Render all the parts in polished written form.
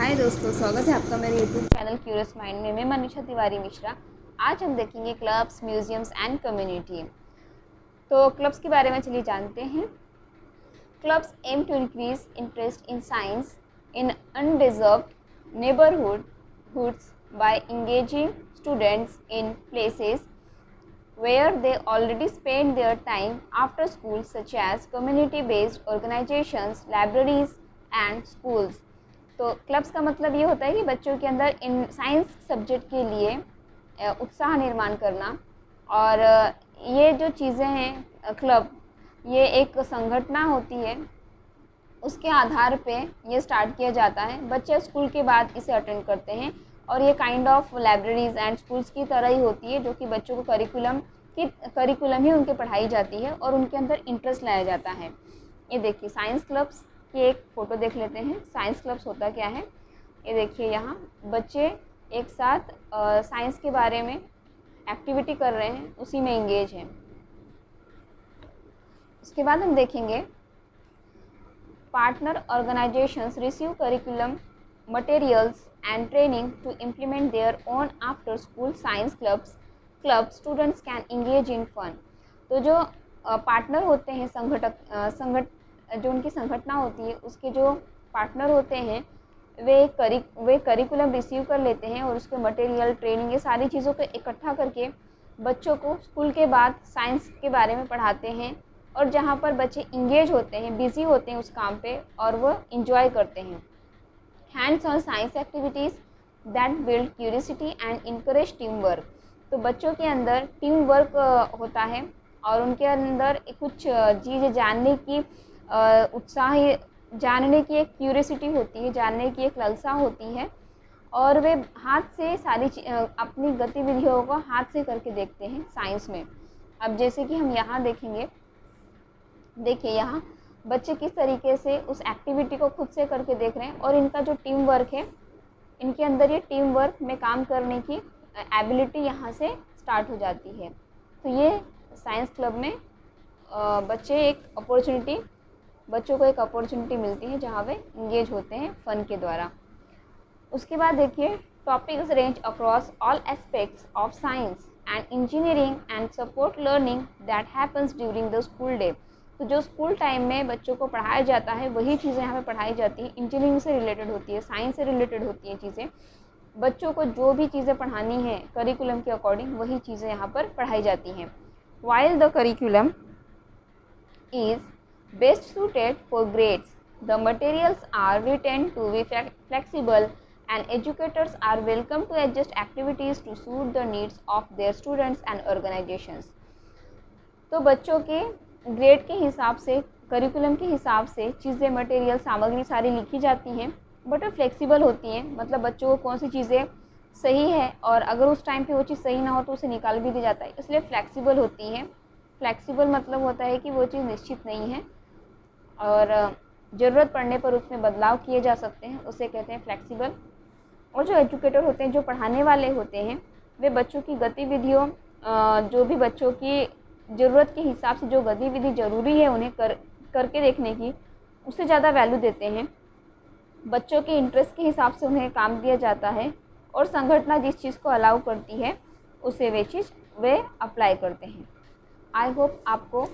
हाय दोस्तों, स्वागत है आपका मेरे यूट्यूब चैनल क्यूरियस माइंड में। मैं मनीषा तिवारी मिश्रा। आज हम देखेंगे क्लब्स, म्यूजियम्स एंड कम्युनिटी। तो क्लब्स के बारे में चलिए जानते हैं। Clubs aim to increase interest in science in undeserved neighbourhoods by engaging students in places where they already spend their time after school, such as community-based organizations, libraries and schools। तो clubs का मतलब ये होता है कि बच्चों के अंदर इन साइंस सब्जेक्ट के लिए उत्साह निर्माण करना। और ये जो चीज़ें हैं क्लब, ये एक संगठना होती है, उसके आधार पे ये स्टार्ट किया जाता है। बच्चे स्कूल के बाद इसे अटेंड करते हैं और ये kind of libraries and schools की तरह ही होती है, जो कि बच्चों को करिकुलम ही उनके पढ़ाई जाती है और उनके अंदर इंटरेस्ट लाया जाता है। ये देखिए साइंस क्लब्स की एक फ़ोटो देख लेते हैं। साइंस क्लब्स होता क्या है, ये देखिए यहाँ बच्चे एक साथ साइंस के बारे में एक्टिविटी कर रहे हैं, उसी में इंगेज हैं। उसके बाद हम देखेंगे partner organizations receive curriculum materials and training to implement their own after school science club students can engage in fun। तो जो पार्टनर होते हैं, जो उनकी संगठना होती है, उसके जो पार्टनर होते हैं वे करिकुलम रिसीव कर लेते हैं और उसके मटेरियल, ट्रेनिंग, ये सारी चीज़ों को इकट्ठा करके बच्चों को स्कूल के बाद साइंस के बारे में पढ़ाते हैं। और जहाँ पर बच्चे इंगेज होते हैं, बिज़ी होते हैं उस काम पे और वो इंजॉय करते हैं। Hands on science activities that build curiosity and encourage team work. तो बच्चों के अंदर टीम वर्क होता है और उनके अंदर कुछ चीज़ें जानने की उत्साह, जानने की एक क्यूरियोसिटी होती है, जानने की एक लालसा होती है और वे हाथ से अपनी गतिविधियों को हाथ से करके देखते हैं साइंस में। अब जैसे कि हम यहाँ देखेंगे, देखिए यहाँ बच्चे किस तरीके से उस एक्टिविटी को खुद से करके देख रहे हैं और इनका जो टीम वर्क है, इनके अंदर ये टीम वर्क में काम करने की एबिलिटी यहाँ से स्टार्ट हो जाती है। तो ये साइंस क्लब में बच्चों को एक अपॉर्चुनिटी मिलती है जहाँ वे इंगेज होते हैं फ़न के द्वारा। उसके बाद देखिए topics range across all aspects of science and engineering and support learning that happens during the school day. तो जो स्कूल टाइम में बच्चों को पढ़ाया जाता है वही चीज़ें यहाँ पे पढ़ाई जाती हैं। इंजीनियरिंग से रिलेटेड होती है, साइंस से रिलेटेड होती हैं चीज़ें। बच्चों को जो भी चीज़ें पढ़ानी है करिकुलम के अकॉर्डिंग, वही चीज़ें यहाँ पर पढ़ाई जाती हैं। While the curriculum is best suited for grades, the materials are written to be flexible and educators are welcome to adjust activities to suit the needs of their students and organizations। तो बच्चों के grade के हिसाब से, curriculum के हिसाब से चीज़ें, मटेरियल, सामग्री सारी लिखी जाती हैं, बट वो फ्लेक्सिबल होती हैं। मतलब बच्चों को कौन सी चीज़ें सही है और अगर उस टाइम पे वो चीज़ सही ना हो तो उसे निकाल भी दिया जाता है, इसलिए फ्लेक्सिबल होती हैं। फ्लेक्सिबल मतलब होता है कि वो चीज़ निश्चित नहीं है और ज़रूरत पड़ने पर उसमें बदलाव किए जा सकते हैं, उसे कहते हैं फ्लेक्सिबल। और जो एजुकेटर होते हैं, जो पढ़ाने वाले होते हैं, वे बच्चों की गतिविधियों, जो भी बच्चों की ज़रूरत के हिसाब से जो गतिविधि ज़रूरी है उन्हें करके देखने की, उससे ज़्यादा वैल्यू देते हैं। बच्चों के इंटरेस्ट के हिसाब से उन्हें काम दिया जाता है और संगठना जिस चीज़ को अलाउ करती है उसे वे अप्लाई करते हैं। आई होप आपको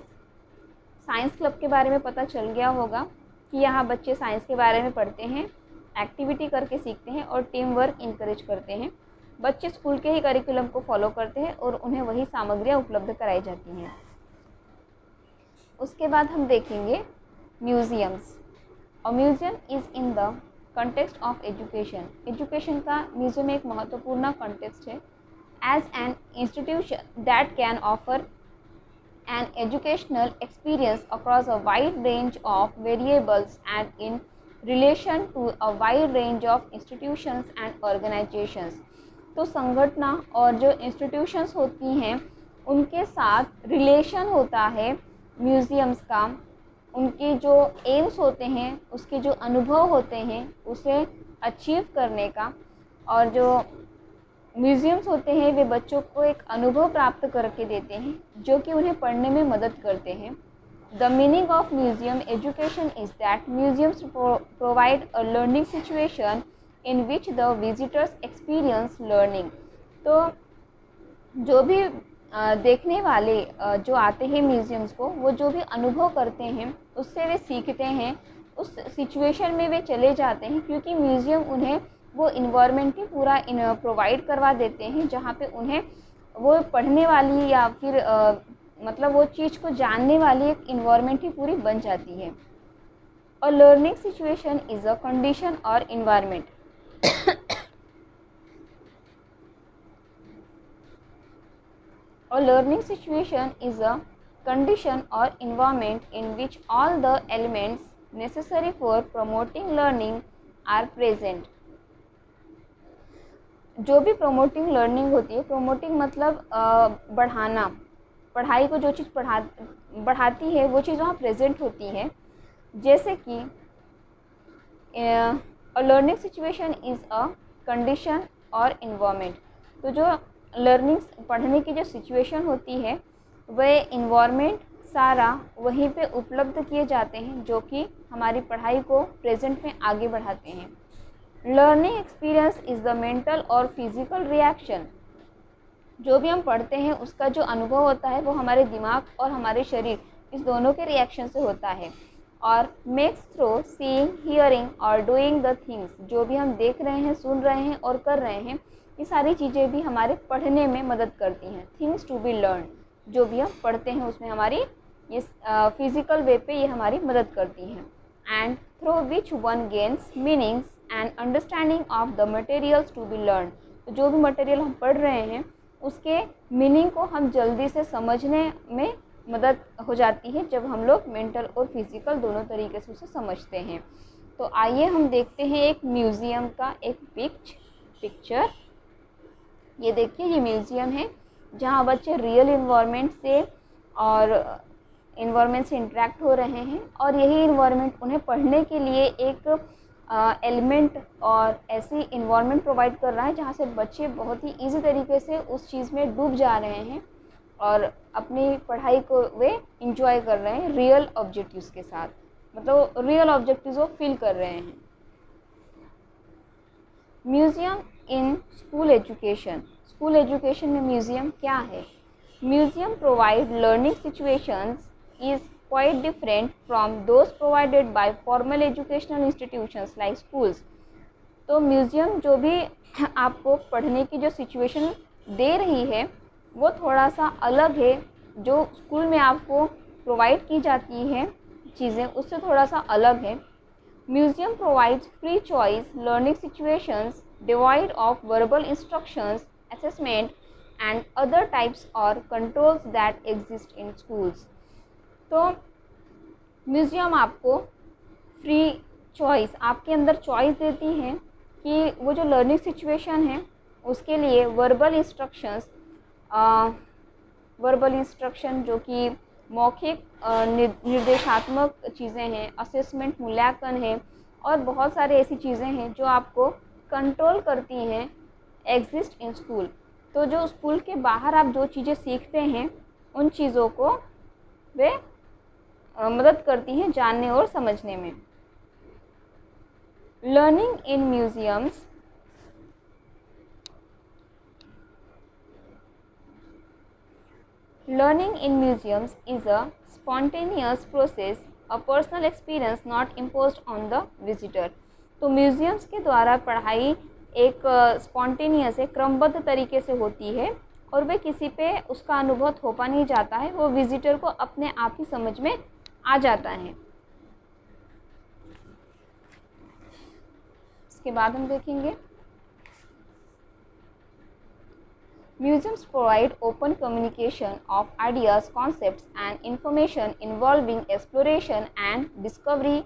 साइंस क्लब के बारे में पता चल गया होगा कि यहाँ बच्चे साइंस के बारे में पढ़ते हैं, एक्टिविटी करके सीखते हैं और टीम वर्क इनकरेज करते हैं। बच्चे स्कूल के ही करिकुलम को फॉलो करते हैं और उन्हें वही सामग्रियाँ उपलब्ध कराई जाती हैं। उसके बाद हम देखेंगे म्यूज़ियम्स। और museum is in the context of education. Education का म्यूज़ियम एक महत्वपूर्ण कंटेक्स्ट है। As an institution that can offer an educational experience across a wide range of variables and in relation to a wide range of institutions and organizations। तो संगठना और जो institutions होती हैं उनके साथ रिलेशन होता है म्यूज़ियम्स का। उनके जो एम्स होते हैं, उसके जो अनुभव होते हैं उसे अचीव करने का, और जो म्यूज़ियम्स होते हैं वे बच्चों को एक अनुभव प्राप्त करके देते हैं जो कि उन्हें पढ़ने में मदद करते हैं। The meaning of museum education is that museums provide a learning situation in which the visitors experience learning. तो जो भी देखने वाले जो आते हैं म्यूज़ियम्स को, वो जो भी अनुभव करते हैं उससे वे सीखते हैं, उस सिचुएशन में वे चले जाते हैं, क्योंकि म्यूज़ियम उन्हें वो इन्वायरमेंट ही पूरा प्रोवाइड करवा देते हैं जहाँ पे उन्हें वो पढ़ने वाली या फिर मतलब वो चीज़ को जानने वाली एक इन्वायरमेंट ही पूरी बन जाती है। A learning situation is a condition और environment. A learning situation is a condition or environment in which all the elements necessary for promoting learning are present। जो भी promoting learning होती है, promoting मतलब बढ़ाना, पढ़ाई को जो चीज़ बढ़ाती है वो चीज़ वहाँ present होती है। जैसे कि a learning situation is a condition और environment। तो जो लर्निंग पढ़ने की जो सिचुएशन होती है वह इन्वायरमेंट सारा वहीं पे उपलब्ध किए जाते हैं जो कि हमारी पढ़ाई को प्रेजेंट में आगे बढ़ाते हैं। Learning experience is the mental और फिजिकल रिएक्शन। जो भी हम पढ़ते हैं उसका जो अनुभव होता है वो हमारे दिमाग और हमारे शरीर इस दोनों के रिएक्शन से होता है। और मेक्स थ्रू सीइंग, हियरिंग और डूइंग द थिंग्स। जो भी हम देख रहे हैं, सुन रहे हैं और कर रहे हैं, ये सारी चीज़ें भी हमारे पढ़ने में मदद करती हैं। थिंग्स टू बी लर्न, जो भी हम पढ़ते हैं उसमें हमारी ये फिज़िकल वे पे ये हमारी मदद करती हैं। And through which one gains meanings and understanding of the materials to be learn. तो जो भी मटेरियल हम पढ़ रहे हैं उसके मीनिंग को हम जल्दी से समझने में मदद हो जाती है जब हम लोग मेंटल और फिज़िकल दोनों तरीके से उसे समझते हैं। तो आइए हम देखते हैं एक म्यूज़ियम का एक पिक्चर। ये देखिए, ये म्यूज़ियम है जहाँ बच्चे रियल इन्वायरमेंट से और इन्वायरमेंट से इंटरेक्ट हो रहे हैं, और यही इन्वायरमेंट उन्हें पढ़ने के लिए एक एलिमेंट और ऐसी इन्वायरमेंट प्रोवाइड कर रहा है जहाँ से बच्चे बहुत ही ईजी तरीके से उस चीज़ में डूब जा रहे हैं और अपनी पढ़ाई को वे इंजॉय कर रहे हैं रियल ऑब्जेक्टिव्स के साथ, मतलब रियल ऑब्जेक्टिव्स वो फील कर रहे हैं। Museum in school education. School education में म्यूज़ियम क्या है? Museum provide learning situations is quite different from those provided by formal educational institutions like schools। तो म्यूज़ियम जो भी आपको पढ़ने की जो सिचुएशन दे रही है वो थोड़ा सा अलग है, जो स्कूल में आपको प्रोवाइड की जाती है चीज़ें उससे थोड़ा सा अलग है। Museum provides free choice learning situations divide of verbal instructions, assessment and other types और controls that exist in schools. तो म्यूज़ियम आपको फ्री चॉइस, आपके अंदर चॉइस देती है कि वो जो लर्निंग सिचुएशन है उसके लिए वर्बल इंस्ट्रक्शन जो कि मौखिक निर्देशात्मक चीज़ें हैं, असेसमेंट मूल्यांकन है, और बहुत सारे ऐसी चीज़ें हैं जो आपको कंट्रोल करती हैं एग्जिस्ट इन स्कूल। तो जो स्कूल के बाहर आप जो चीज़ें सीखते हैं उन चीज़ों को वे मदद करती हैं जानने और समझने में। Learning in museums. Learning in museums is a spontaneous process, a personal experience not imposed on the visitor। तो म्यूज़ियम्स के द्वारा पढ़ाई एक स्पॉन्टेनियस है, क्रमबद्ध तरीके से होती है, और वे किसी पे उसका अनुभव थोपा नहीं जाता है, वो विजिटर को अपने आप ही समझ में आ जाता है। इसके बाद हम देखेंगे Museums provide open communication of ideas, concepts and information involving exploration and discovery।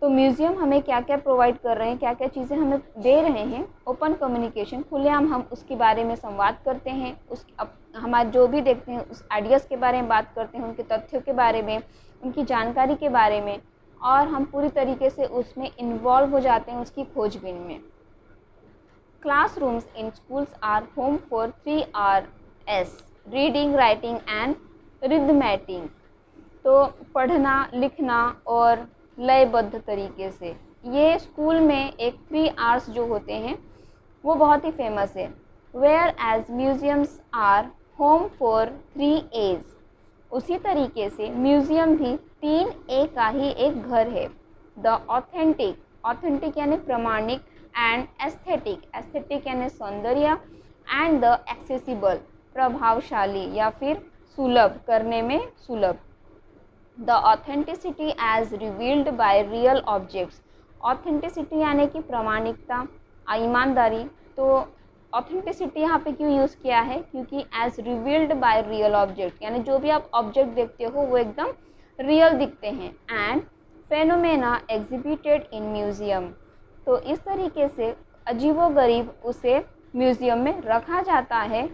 तो म्यूज़ियम हमें क्या क्या प्रोवाइड कर रहे हैं, क्या क्या चीज़ें हमें दे रहे हैं? ओपन कम्युनिकेशन, खुलेआम हम उसके बारे में संवाद करते हैं, हमारे जो भी देखते हैं उस आइडियाज़ के बारे में बात करते हैं, उनके तथ्यों के बारे में, उनकी जानकारी के बारे में, और हम पूरी तरीके से उसमें इन्वॉल्व हो जाते हैं उसकी खोजबीन में। Classrooms in schools are home for 3Rs: reading, writing and arithmetic। तो पढ़ना, लिखना और लयबद्ध तरीके से, ये स्कूल में एक फ्री आवर्स जो होते हैं वो बहुत ही फेमस है। Where as museums are home for 3 A's, उसी तरीके से म्यूज़ियम भी 3 A का ही एक घर है। द ऑथेंटिक, ऑथेंटिक यानी प्रमाणिक, एंड एस्थेटिक, एस्थेटिक यानी सौंदर्य, एंड द एक्सेसिबल, प्रभावशाली या फिर सुलभ, करने में सुलभ। The authenticity as revealed by real objects, authenticity यानी कि प्रामाणिकता, ईमानदारी। तो ऑथेंटिसिटी यहाँ पे क्यों यूज़ किया है, क्योंकि as revealed by real object, यानी जो भी आप ऑब्जेक्ट देखते हो वो एकदम रियल दिखते हैं। And phenomena exhibited in museum, तो इस तरीके से अजीबोगरीब उसे म्यूज़ियम में रखा जाता है।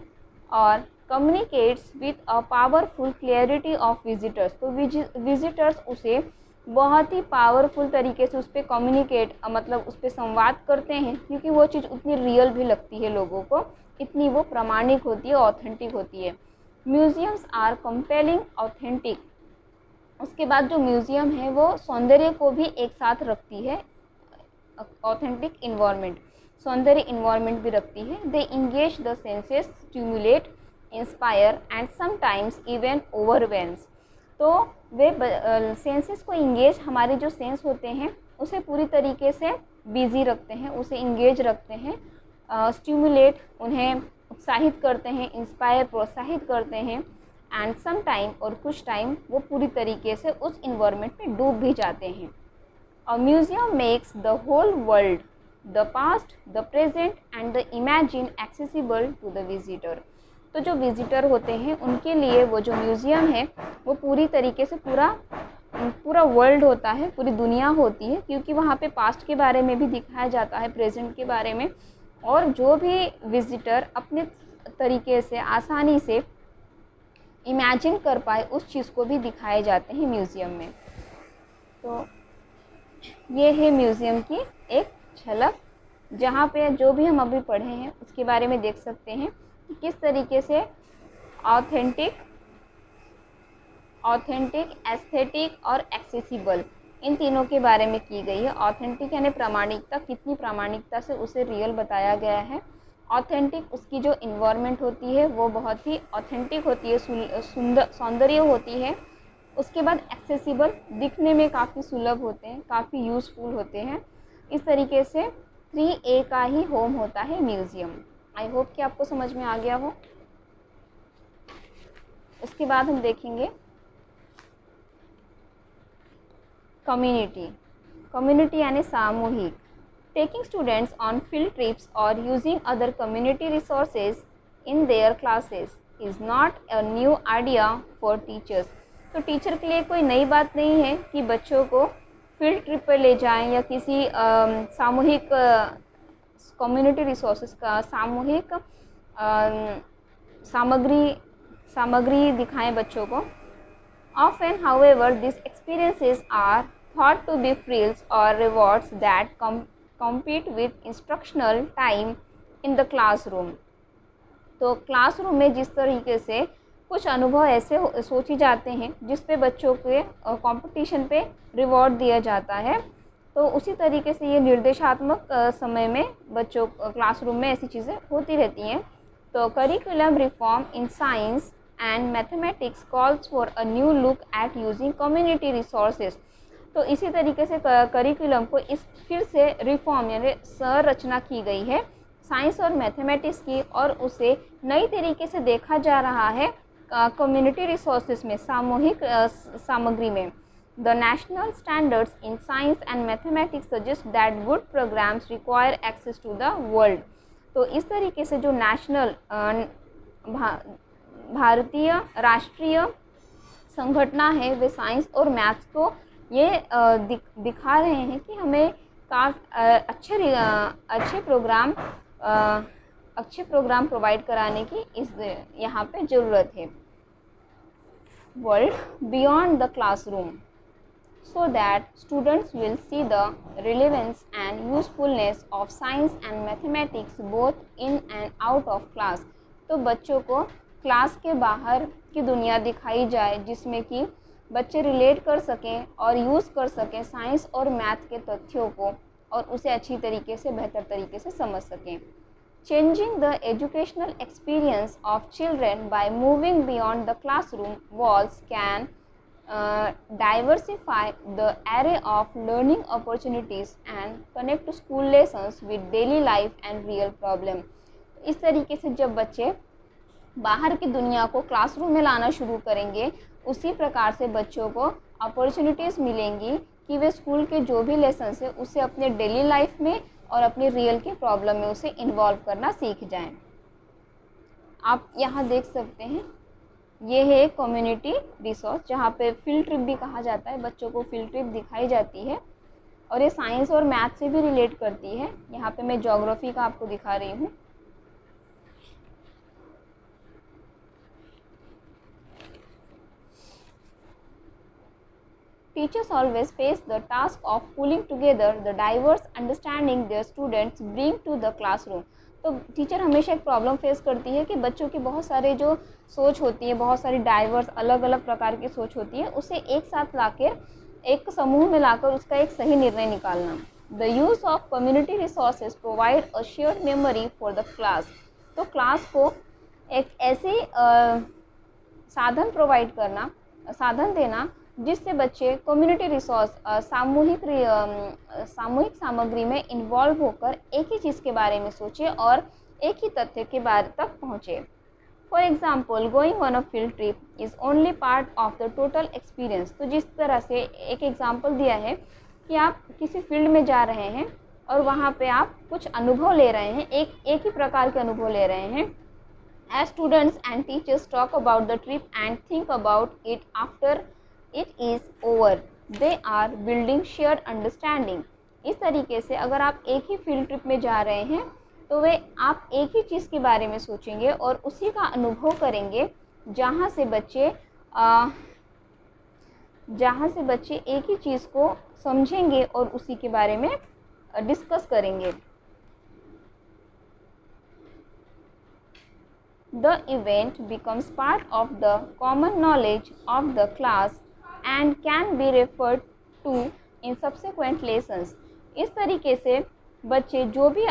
और communicates with a powerful clarity of visitors, तो विजिटर्स उसे बहुत ही पावरफुल तरीके से उस पर कम्युनिकेट, मतलब उस पर संवाद करते हैं, क्योंकि वो चीज़ उतनी रियल भी लगती है लोगों को, इतनी वो प्रामाणिक होती है, ऑथेंटिक होती है। म्यूज़ियम्स आर कंपेलिंग ऑथेंटिक, उसके बाद जो म्यूज़ियम है वो सौंदर्य को भी एक साथ रखती है, ऑथेंटिक इन्वायरमेंट, सौंदर्य इन्वायरमेंट भी रखती है। They engage the senses, stimulate, inspire and sometimes even overwhelms, तो वे सेंसेस को इंगेज, हमारे जो सेंस होते हैं उसे पूरी तरीके से बिजी रखते हैं, उसे इंगेज रखते हैं। स्टिमुलेट, उन्हें उत्साहित करते हैं, इंस्पायर, प्रोत्साहित करते हैं, एंड सम टाइम, और कुछ टाइम वो पूरी तरीके से उस इन्वायरमेंट में डूब भी जाते हैं। A museum makes the whole world, the past, the present and the imagine accessible to the visitor, तो जो विजिटर होते हैं उनके लिए वो जो म्यूज़ियम है वो पूरी तरीके से पूरा वर्ल्ड होता है, पूरी दुनिया होती है, क्योंकि वहाँ पे पास्ट के बारे में भी दिखाया जाता है, प्रेजेंट के बारे में, और जो भी विजिटर अपने तरीके से आसानी से इमेजिन कर पाए उस चीज़ को भी दिखाए जाते हैं म्यूज़ियम में। तो ये है म्यूज़ियम की एक झलक, जहाँ पे जो भी हम अभी पढ़े हैं उसके बारे में देख सकते हैं कि किस तरीके से ऑथेंटिक, एस्थेटिक और एक्सेसिबल, इन तीनों के बारे में की गई है। ऑथेंटिक यानी प्रामाणिकता, कितनी प्रामाणिकता से उसे रियल बताया गया है। ऑथेंटिक, उसकी जो इन्वायरमेंट होती है वो बहुत ही ऑथेंटिक होती है, सुंदर, सौंदर्य होती है। उसके बाद एक्सेसिबल, दिखने में काफ़ी सुलभ होते हैं, काफ़ी यूज़फुल होते हैं। इस तरीके से 3A का ही होम होता है म्यूज़ियम। आई होप कि आपको समझ में आ गया हो। उसके बाद हम देखेंगे कम्युनिटी, कम्युनिटी यानी सामूहिक। Taking students on field trips और using other community resources in their classes is not a new idea for teachers, तो टीचर के लिए कोई नई बात नहीं है कि बच्चों को फील्ड ट्रिप पर ले जाएं या किसी सामूहिक कम्युनिटी रिसोर्सेज का सामूहिक सामग्री दिखाएं बच्चों को। Often, however, these experiences are thought to be frills or rewards that compete with instructional time in the classroom. तो क्लासरूम में जिस तरीके से कुछ अनुभव ऐसे सोचे जाते हैं जिस पे बच्चों के कंपटीशन पे रिवॉर्ड दिया जाता है, तो उसी तरीके से ये निर्देशात्मक समय में बच्चों क्लासरूम में ऐसी चीज़ें होती रहती हैं। तो curriculum reform in science and mathematics calls for a new look at using community resources, तो इसी तरीके से करिकुलम को इस फिर से रिफॉर्म यानी संरचना की गई है साइंस और मैथमेटिक्स की, और उसे नई तरीके से देखा जा रहा है कम्युनिटी रिसोर्सेज में, सामूहिक सामग्री में। The national standards in science and mathematics suggest that good programs require access to the world, तो इस तरीके से जो नेशनल भारतीय राष्ट्रीय संगठना है वे साइंस और मैथ्स को ये दिखा रहे हैं कि हमें अच्छे प्रोग्राम प्रोवाइड कराने की इस यहाँ पे ज़रूरत है। World beyond the classroom so that students will see the relevance and usefulness of science and mathematics both in and out of class, तो बच्चों को क्लास के बाहर की दुनिया दिखाई जाए जिसमें कि बच्चे रिलेट कर सकें और यूज़ कर सकें साइंस और मैथ के तथ्यों को और उसे अच्छी तरीके से, बेहतर तरीके से समझ सकें। Changing the educational experience of children by moving beyond the classroom walls can diversify the array of learning opportunities and connect school lessons with daily life and real problem। इस तरीके से जब बच्चे बाहर की दुनिया को क्लासरूम में लाना शुरू करेंगे, उसी प्रकार से बच्चों को अपॉर्चुनिटीज़ मिलेंगी कि वे स्कूल के जो भी लेसन्स है उसे अपने डेली लाइफ में और अपनी रियल की प्रॉब्लम में उसे इन्वॉल्व करना सीख जाएं। आप यहाँ देख सकते हैं, ये है एक कम्युनिटी रिसोर्स जहाँ पे फील्ड ट्रिप भी कहा जाता है, बच्चों को फील्ड ट्रिप दिखाई जाती है और ये साइंस और मैथ से भी रिलेट करती है। यहाँ पे मैं ज्योग्राफी का आपको दिखा रही हूँ। Teachers always face the task of pulling together the diverse understanding their students bring to the classroom। तो टीचर हमेशा एक प्रॉब्लम फेस करती है कि बच्चों की बहुत सारे जो सोच होती है, बहुत सारी डाइवर्स अलग अलग प्रकार की सोच होती है, उसे एक साथ लाकर एक समूह में लाकर उसका एक सही निर्णय निकालना। The use of community resources provide a shared memory for the class. तो क्लास को एक ऐसी साधन प्रोवाइड करना, साधन देना जिससे बच्चे कम्युनिटी रिसोर्स सामूहिक सामग्री में इन्वॉल्व होकर एक ही चीज़ के बारे में सोचें और एक ही तथ्य के बारे तक पहुँचे। For example, going on a field trip is only part of the total experience. तो जिस तरह से एक एग्ज़ाम्पल दिया है कि आप किसी फील्ड में जा रहे हैं और वहाँ पे आप कुछ अनुभव ले रहे हैं, एक ही प्रकार के अनुभव ले रहे हैं। As students and teachers talk about the trip and think about it after it is over, they are building shared understanding। इस तरीके से अगर आप एक ही फील्ड ट्रिप में जा रहे हैं तो वे आप एक ही चीज़ के बारे में सोचेंगे और उसी का अनुभव करेंगे, जहाँ से बच्चे एक ही चीज़ को समझेंगे और उसी के बारे में डिस्कस करेंगे। The event becomes part of the common knowledge of the class and can be referred to in subsequent lessons। इस तरीके से बच्चे जो भी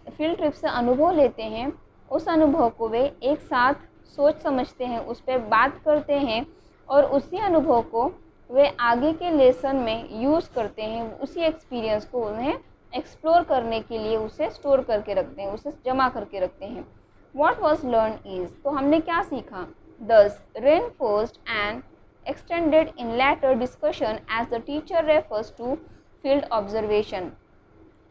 फील्ड ट्रिप से अनुभव लेते हैं, उस अनुभव को वे एक साथ सोच समझते हैं, उस पर बात करते हैं और उसी अनुभव को वे आगे के लेसन में यूज़ करते हैं। उसी एक्सपीरियंस को उन्हें एक्सप्लोर करने के लिए उसे स्टोर करके रखते हैं, उसे जमा करके रखते हैं। What was learned is, तो हमने क्या सीखा? Thus reinforced and extended in later discussion as the teacher refers to field observation।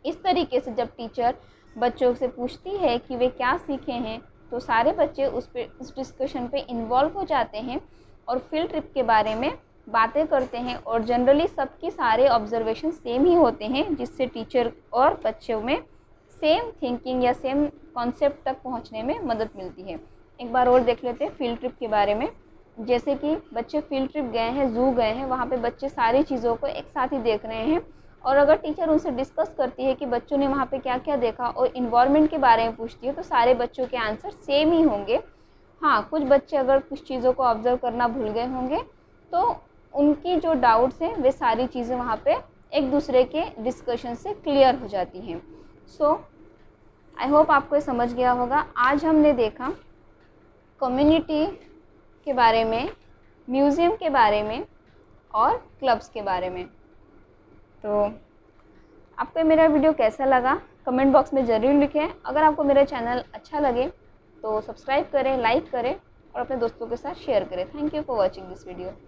इस तरीके से जब टीचर बच्चों से पूछती है कि वे क्या सीखे हैं, तो सारे बच्चे उस डिस्कशन पे इन्वॉल्व हो जाते हैं और फील्ड ट्रिप के बारे में बातें करते हैं और जनरली सबकी सारे ऑब्जर्वेशन सेम ही होते हैं, जिससे टीचर और बच्चों में सेम थिंकिंग या सेम कॉन्सेप्ट तक पहुंचने में मदद मिलती है। एक बार और देख लेते हैं फील्ड ट्रिप के बारे में। जैसे कि बच्चे फील्ड ट्रिप गए हैं, ज़ू गए हैं, वहाँ पे बच्चे सारी चीज़ों को एक साथ ही देख रहे हैं और अगर टीचर उनसे डिस्कस करती है कि बच्चों ने वहाँ पे क्या क्या देखा और इन्वायरमेंट के बारे में पूछती है, तो सारे बच्चों के आंसर सेम ही होंगे। हाँ, कुछ बच्चे अगर कुछ चीज़ों को ऑब्जर्व करना भूल गए होंगे तो उनकी जो डाउट्स हैं वे सारी चीज़ें वहाँ पे एक दूसरे के डिस्कशन से क्लियर हो जाती हैं। सो आई होप आपको ये समझ गया होगा। आज हमने देखा कम्युनिटी के बारे में, म्यूज़ियम के बारे में और क्लब्स के बारे में। तो आपको मेरा वीडियो कैसा लगा कमेंट बॉक्स में ज़रूर लिखें। अगर आपको मेरा चैनल अच्छा लगे तो सब्सक्राइब करें, लाइक करें और अपने दोस्तों के साथ शेयर करें। Thank you for watching this video.